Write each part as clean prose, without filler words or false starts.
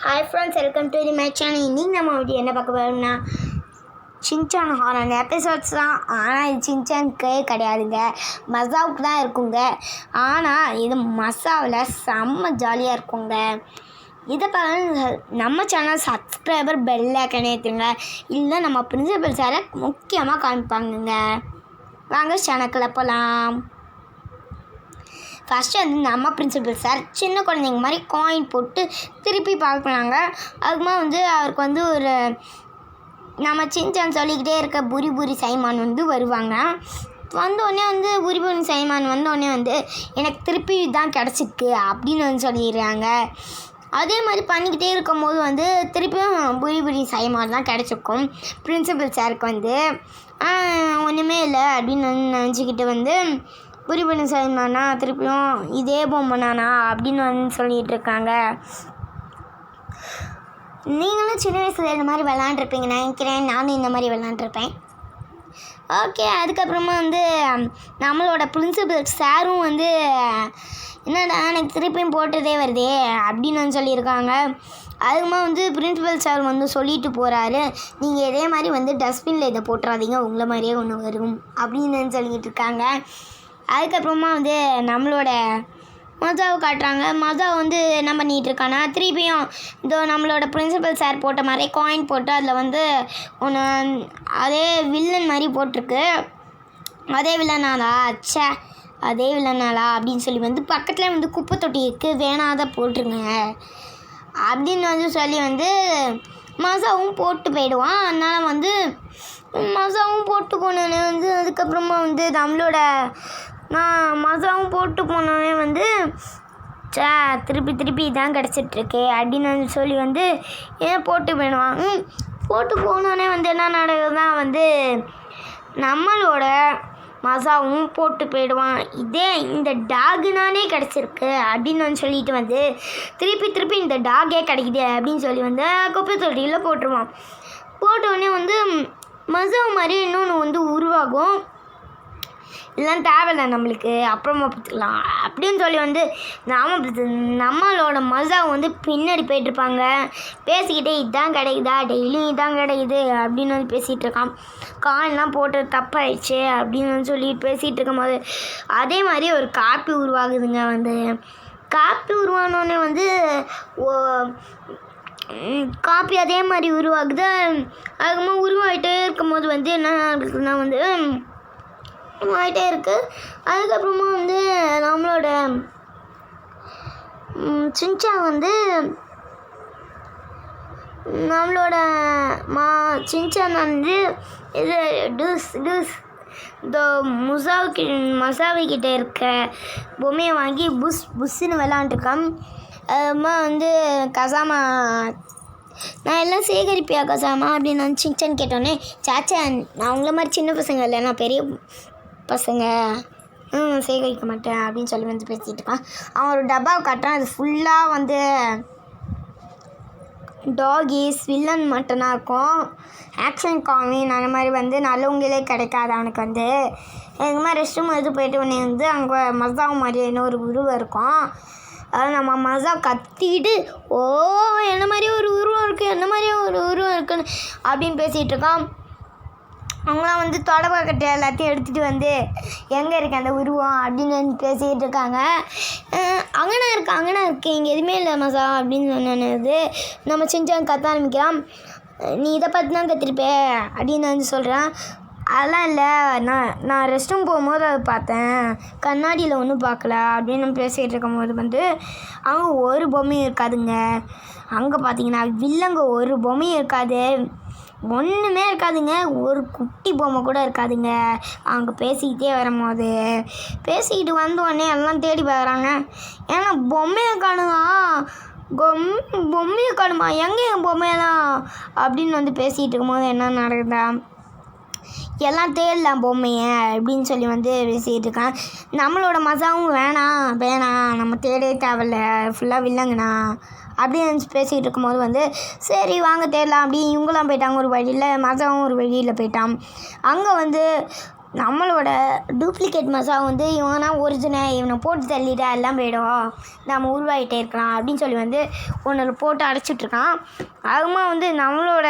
Hi friends, welcome to my channel. இன்றைக்கி நம்ம video என்ன பார்க்க போகிறோம்னா சின்சான் ஹாரன் எபிசோட்ஸ் தான். ஆனால் இது சின்சானுக்கே கிடையாதுங்க, மசாவுக்கு தான் இருக்குங்க. ஆனால் இது மசாவில் செம்ம ஜாலியாக இருக்குங்க. இதை பார்க்க நம்ம சேனல் சப்ஸ்கிரைபர் பெல் ஐக்கன் ஏற்றுங்க. இல்லை நம்ம பிரின்சிபல் சாரை முக்கியமாக காமிப்பாங்கங்க. வாங்க சேனலுக்குள்ள போகலாம். ஃபஸ்ட்டு வந்து நம்ம பிரின்சிபல் சார் சின்ன குழந்தைங்க மாதிரி காயின் போட்டு திருப்பி பார்க்கலாங்க. அதுக்குமா வந்து அவருக்கு வந்து ஒரு நம்ம சின்சான் சொல்லிக்கிட்டே இருக்க புரி புரி சைமான் வந்து வருவாங்க. வந்தோடனே வந்து புரி புரி சைமான் வந்தோடனே வந்து எனக்கு திருப்பி தான் கிடச்சிருக்கு அப்படின்னு வந்து சொல்லிடுறாங்க. அதே மாதிரி பண்ணிக்கிட்டே இருக்கும் போது வந்து திருப்பியும் புரி புரி சைமான் தான் கிடச்சிருக்கும். பிரின்சிபல் சாருக்கு வந்து ஒன்றுமே இல்லை அப்படின்னு நினச்சிக்கிட்டு வந்து புரி புரி சைமானா திருப்பியும் இதே பொம்மைனானா அப்படின்னு வந்து சொல்லிகிட்டு இருக்காங்க. நீங்களும் சின்ன வயசில் இந்த மாதிரி விளாண்டுருப்பீங்க நினைக்கிறேன். நானும் இந்த மாதிரி விளாண்டுருப்பேன். ஓகே, அதுக்கப்புறமா வந்து நம்மளோட பிரின்சிபல் சாரும் வந்து என்னடா எனக்கு திருப்பியும் போட்டதே வருதே அப்படின்னு வந்து சொல்லியிருக்காங்க. அதுக்குமா வந்து பிரின்சிபல் சார் வந்து சொல்லிட்டு போகிறாரு, நீங்கள் இதே மாதிரி வந்து டஸ்ட்பினில் இதை போட்டுறாதீங்க, உங்களை மாதிரியே ஒன்று வரும் அப்படின்னு சொல்லிக்கிட்டு இருக்காங்க. அதுக்கப்புறமா வந்து நம்மளோட மசாவை காட்டுறாங்க. மசா வந்து என்ன பண்ணிகிட்டு இருக்கானா திருப்பியும் இதோ நம்மளோட பிரின்சிபல் சார் போட்ட மாதிரி காயின் போட்டு அதில் வந்து ஒன்று அதே வில்லன் மாதிரி போட்டிருக்கு. அதே வில்லனாலா ச்சே அதே வில்லனாலா அப்படின்னு சொல்லி வந்து பக்கத்தில் வந்து குப்பை தொட்டி இருக்குது, வேணாத போட்டுருங்க அப்படின்னு வந்து சொல்லி வந்து மசாவும் போட்டு போயிடுவான். அதனால் வந்து மசாவும் போட்டு போனோன்னே வந்து அதுக்கப்புறமா வந்து நம்மளோட மசாவும் போட்டு போனோடனே வந்து திருப்பி இதான் கிடச்சிட்ருக்கு அப்படின்னு வந்து சொல்லி வந்து ஏன் போட்டு போயிடுவான். போட்டு போனோடனே வந்து என்ன நடக்குதுன்னா வந்து நம்மளோட மசாவும் போட்டு போயிடுவான். இதே இந்த டாகுனானே கிடச்சிருக்கு அப்படின்னு வந்து சொல்லிட்டு வந்து திருப்பி இந்த டாகே கிடைக்குது அப்படின்னு சொல்லி வந்து குப்பை தொட்டியில் போட்டுருவான். போட்டோடனே வந்து மசாவு மாதிரி இன்னொன்று வந்து உருவாகும். இதெல்லாம் தேவையில்லை நம்மளுக்கு, அப்புறமா பார்த்துக்கலாம் அப்படின்னு சொல்லி வந்து நம்மளோட மசாவை வந்து பின்னாடி போயிட்டுருப்பாங்க. பேசிக்கிட்டே இதான் கிடைக்குதா, டெய்லியும் இதான் கிடைக்குது அப்படின்னு வந்து பேசிகிட்டு இருக்கான். காயின்லாம் போட்டு தப்பாயிடுச்சு அப்படின்னு வந்து சொல்லிட்டு பேசிகிட்டு இருக்கும் போது அதே மாதிரி ஒரு காப்பி உருவாகுதுங்க. வந்து காப்பி உருவானோடனே வந்து காப்பி அதே மாதிரி உருவாகுது. அதுக்கப்புறமா உருவாகிட்டே இருக்கும் போது வந்து என்ன இருக்குதுன்னா வந்து ஆகிட்டே இருக்குது. அதுக்கப்புறமா வந்து நம்மளோட சின்சான் வந்து நம்மளோட சின்சான் வந்து இது இந்த மசாவிக்கிட்ட இருக்க பொம்மையை வாங்கி புஷ்ஷுன்னு விளாண்டுருக்கான். அதுமா வந்து கசாமா நான் எல்லாம் சேகரிப்பியா கசாமா அப்படின்னு நான் சின்சான் கேட்டோன்னே சாச்சா நான் உங்களை மாதிரி சின்ன பசங்க இல்லை, நான் பெரிய பசங்க சேகரிக்க மாட்டேன் அப்படின்னு சொல்லி வந்து பேசிகிட்டு இருக்கான். அவன் ஒரு டப்பாவை காட்டுறான். அது ஃபுல்லாக வந்து டாகிஸ் வில்லன் மட்டும்தான் இருக்கும். ஆக்ஷன் காமின் அந்த மாதிரி வந்து நல்லவங்களே கிடைக்காது அவனுக்கு. வந்து எங்கள் மாதிரி ரெஸ்ட் ரூம் எது போயிட்டு உடனே வந்து அங்கே மசாவும் மாதிரி இன்னொரு உருவம் இருக்கும். அதாவது நம்ம மசா கத்திக்கிட்டு என்ன மாதிரி ஒரு உருவம் இருக்குது, என்ன மாதிரி ஒரு உருவம் இருக்குன்னு அப்படின்னு பேசிகிட்டு இருக்கான். அவங்களாம் வந்து தொடப்பக்கட்டை எல்லாத்தையும் எடுத்துகிட்டு வந்து எங்கே இருக்குது அந்த உருவம் அப்படின்னு வந்து பேசிக்கிட்டு இருக்காங்க. அங்கனா இருக்கு இங்கே எதுவுமே இல்லை மசா அப்படின்னு சொன்னது நம்ம சின்சான் கத்த ஆரம்பிக்கிறான். நீ இதை பார்த்து தான் கத்திருப்பே அப்படின்னு வந்து சொல்கிறான். அதெல்லாம் இல்லை, நான் ரெஸ்ட் ரூம் போகும்போது அதை பார்த்தேன், கண்ணாடியில் ஒன்றும் பார்க்கல அப்படின்னு பேசிகிட்டு இருக்கும்போது வந்து அங்கே ஒரு பொம்மையும் இருக்காதுங்க. அங்கே பார்த்தீங்கன்னா வில்லங்க ஒரு பொம்மையும் இருக்காது, ஒன்றுமே இருக்காதுங்க. ஒரு குட்டி பொம்மை கூட இருக்காதுங்க. அவங்க பேசிக்கிட்டே வரும்போது பேசிக்கிட்டு வந்தோடனே எல்லாம் தேடி பார்க்குறாங்க. ஏன்னா பொம்மையை காணுமா எங்கே என் பொம்மையெல்லாம் அப்படின்னு வந்து பேசிகிட்டு இருக்கும்போது என்ன நடக்குதா, எல்லாம் தேடலாம் பொம்மையை அப்படின்னு சொல்லி வந்து பேசிகிட்டு இருக்கான். நம்மளோட மசாவும் வேணாம் நம்ம தேடவே தேவையில்ல, ஃபுல்லாக வில்லங்கண்ணா அப்படின்னு பேசிகிட்டு இருக்கும்போது வந்து சரி வாங்க தேடலாம் அப்படி இவங்களாம் போயிட்டாங்க ஒரு வழியில், மசாவும் ஒரு வழியில் போயிட்டான். அங்கே வந்து நம்மளோட டூப்ளிகேட் மசா வந்து இவனா ஒரிஜினல், இவனை போட்டு தள்ளிட்டா எல்லாம் போயிடும், நம்ம உருவாகிட்டே இருக்கலாம் அப்படின்னு சொல்லி வந்து ஒன்று போட்டு அடைச்சிட்ருக்கான். அதுமா வந்து நம்மளோட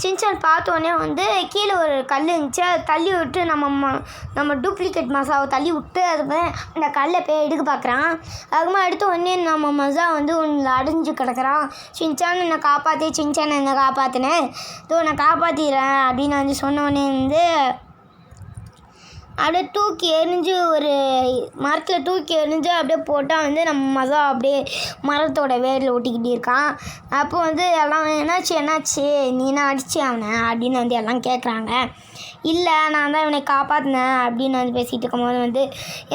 சின்சான் பார்த்தோன்னே வந்து கீழே ஒரு கல் இருந்துச்சு, அதை தள்ளி விட்டு நம்ம டூப்ளிகேட் மசாவை தள்ளி விட்டு அது அந்த கல்லை போய் எடுக்க பார்க்குறான். அதுமா எடுத்த உடனே நம்ம மசா வந்து ஒன்று அடைஞ்சு கிடக்குறான். சின்சான் என்னை காப்பாற்றி, சின்சான் என்னை காப்பாற்றினேன், இதோ நான் காப்பாற்றிடுறேன் அப்படின்னு வந்து சொன்னோடனே வந்து அப்படியே தூக்கி எறிஞ்சு ஒரு மரத்தில் தூக்கி எறிஞ்சு அப்படியே போட்டால் வந்து நம்ம மசா அப்படியே மரத்தோட வேரில் ஒட்டிக்கிட்டே இருக்கான். அப்போ வந்து எல்லாம் என்னாச்சு நீ என்ன அடிச்சு அவனை அப்படின்னு வந்து எல்லாம் கேட்குறாங்க. இல்லை நான் தான் இவனை காப்பாற்றினேன் அப்படின்னு வந்து பேசிகிட்டு இருக்கும்போது வந்து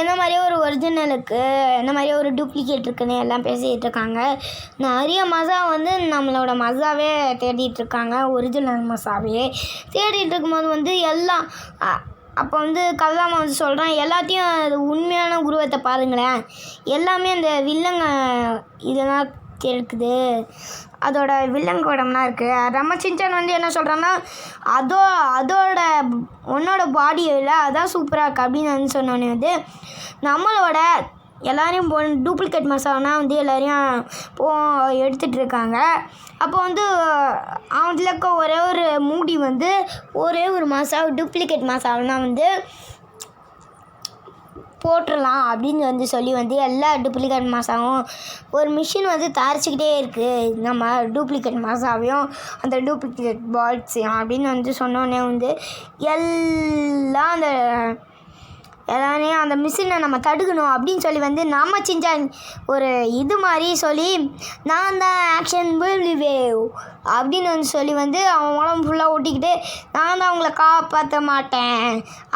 என்ன மாதிரியே ஒரு ஒரிஜினலுக்கு என்ன மாதிரியே ஒரு டூப்ளிகேட் இருக்குன்னு எல்லாம் பேசிகிட்டு இருக்காங்க. நிறைய மசா வந்து நம்மளோட மசாவே தேடிட்டு இருக்காங்க, ஒரிஜினல் மசாவே தேடிட்டு இருக்கும்போது வந்து எல்லாம் அப்போ வந்து கல்லாமா வந்து சொல்கிறான், எல்லாத்தையும் அது உண்மையான உருவத்தை பாருங்களேன், எல்லாமே அந்த வில்லங்க இதெல்லாம் இருக்குது, அதோட வில்லங்க உடம்புலாம் இருக்குது. நம்ம சின்சான் வந்து என்ன சொல்கிறான்னா, அதோட உன்னோட பாடியில் அதான் சூப்பராக இருக்குது அப்படின்னு வந்து சொன்னோன்னே வந்து நம்மளோட எல்லோரையும் டூப்ளிகேட் மசாலானா வந்து எல்லோரையும் எடுத்துகிட்டு இருக்காங்க. அப்போ வந்து அவனில் இருக்க ஒரே ஒரு மூடி வந்து ஒரே ஒரு டூப்ளிகேட் மசாலானா வந்து போட்டுடலாம் அப்படின்னு வந்து சொல்லி வந்து எல்லா டூப்ளிகேட் மசாவும் ஒரு மிஷின் வந்து தயாரிச்சுக்கிட்டே இருக்குது, நம்ம டூப்ளிகேட் மசாவையும் அந்த டூப்ளிகேட் பால்ஸையும் அப்படின்னு வந்து சொன்னோன்னே வந்து எல்லாம் எல்லாமே அந்த மிஷினை நம்ம தடுக்கணும் அப்படின்னு சொல்லி வந்து நம்ம சின்சான் ஒரு இது மாதிரி சொல்லி நான் தான் ஆக்ஷன் வேவ் அப்படின்னு வந்து சொல்லி வந்து அவன் உடம்பு ஃபுல்லாக ஒட்டிக்கிட்டு நான் தான் அவங்கள காப்பாற்ற மாட்டேன்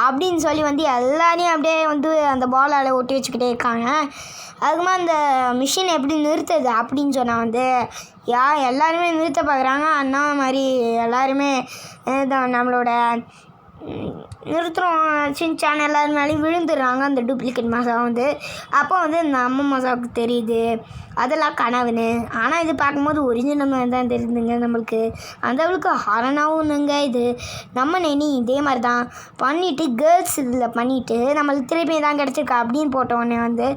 அப்படின்னு சொல்லி வந்து எல்லாரையும் அப்படியே வந்து அந்த பாலால் ஒட்டி வச்சுக்கிட்டே இருக்காங்க. அதுக்குமா அந்த மிஷினை எப்படி நிறுத்துது அப்படின்னு சொன்னால் வந்து எல்லாருமே நிறுத்த பார்க்குறாங்க. அண்ணா மாதிரி எல்லாருமே நம்மளோட நிறுத்துகிறோம் சின்சான் எல்லாரும் மேலேயும் விழுந்துடுறாங்க அந்த டூப்ளிகேட் மசா வந்து. அப்போ வந்து நம்ம மசாவுக்கு தெரியுது அதெல்லாம் கனவுன்னு. ஆனால் இது பார்க்கும்போது ஒரிஜினல் மாதிரி தான் தெரியுதுங்க நம்மளுக்கு. அந்த அளவுக்கு ஹாரனாகும்னுங்க இது. நம்ம நேனி இதே மாதிரி தான் பண்ணிவிட்டு கேர்ள்ஸ் இதில் பண்ணிவிட்டு நம்மளுக்கு திருப்பி தான் கிடச்சிருக்கா அப்படின்னு போட்டோடனே வந்து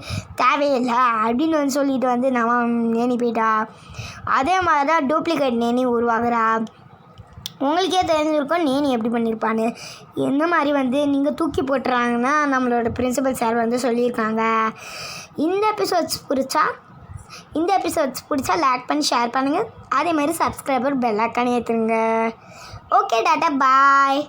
தேவையில்லை அப்படின்னு வந்து சொல்லிட்டு வந்து நம்ம நேனி போயிட்டா. அதே மாதிரி தான் டூப்ளிகேட் நேனி உருவாகிறா. உங்களுக்கே தெரிஞ்சிருக்கோம் நேனி எப்படி பண்ணியிருப்பான்னு. எந்த மாதிரி வந்து நீங்கள் தூக்கி போட்டுறாங்கன்னா நம்மளோட பிரின்சிபல் சார் வந்து சொல்லியிருக்காங்க. இந்த எபிசோட்ஸ் பிடிச்சா லைக் பண்ணி ஷேர் பண்ணுங்கள். அதே மாதிரி சப்ஸ்கிரைபர் பெல் ஐக்கான் ஏற்றுங்க. ஓகே டாட்டா பாய்.